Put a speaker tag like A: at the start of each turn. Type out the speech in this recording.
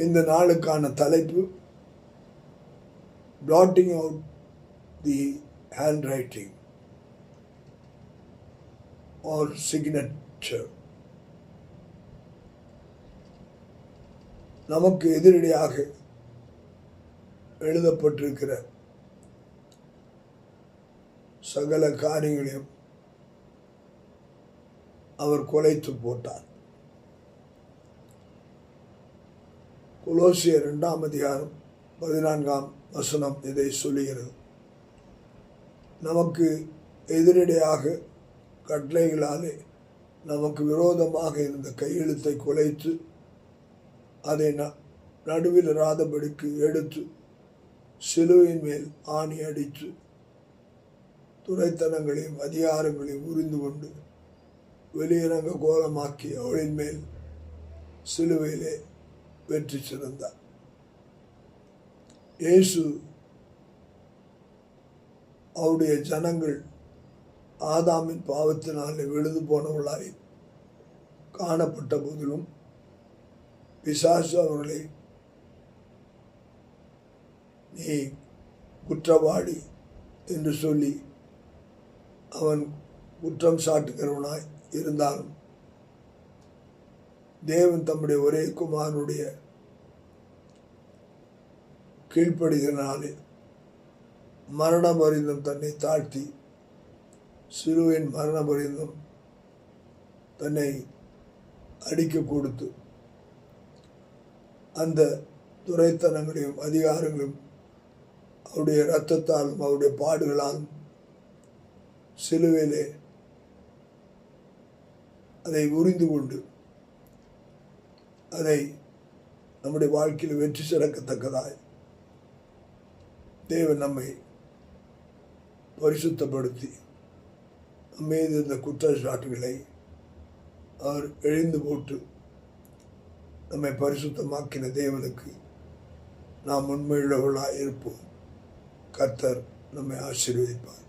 A: இந்த நாளுக்கான தலைப்பு blotting out the handwriting or signature. நமக்கு எதிரடியாக எழுதப்பட்டிருக்கிற சகல காரியங்களையும் அவர் குலைத்து போட்டார். கொலோசியர் 2:14 இதை சொல்லுகிறது. நமக்கு எதிரடியாக கட்டளைகளாலே நமக்கு விரோதமாக இருந்த கையெழுத்தை குலைத்து அதை நடுவில் இராதபடிக்கு எடுத்து சிலுவையின் மேல் ஆணி அடித்து துரைத்தனங்களையும் அதிகாரங்களையும் உரிந்து கொண்டு வெளியிறங்க கோலமாக்கி அவளின் மேல் சிலுவையிலே வெற்றி சிறந்தார். இயேசு அவருடைய ஜனங்கள் ஆதாமின் பாவத்தினாலே விழுந்து போனவர்களாய் காணப்பட்ட போதிலும் பிசாசு அவர்களை நீ குற்றவாளி என்று சொல்லி அவன் குற்றம் சாட்டுகிறவனாய் இருந்தாலும் தேவன் தம்முடைய ஒரே குமாரனுடைய கீழ்ப்படுகிறனாலே மரண பரிந்தம் தன்னை தாழ்த்தி சிலுவையின் மரண பரிந்தம் தன்னை அடிக்க கொடுத்து அந்த துரைத்தனங்களையும் அதிகாரங்களையும் அவருடைய இரத்தத்தாலும் அவருடைய பாடுகளாலும் சிலுவையிலே அதை உரிந்து கொண்டு அதை நம்முடைய வாழ்க்கையில் வெற்றி சிறக்கத்தக்கதாய் தேவன் நம்மை பரிசுத்தப்படுத்தி நம்மீது இந்த குற்றச்சாட்டுகளை அவர் எழுந்து போட்டு நம்மை பரிசுத்தமாக்கின தேவனுக்கு நாம் உண்மையுள்ளவர்களாக இருப்போம். கர்த்தர் நம்மை ஆசீர்வதிப்பார்.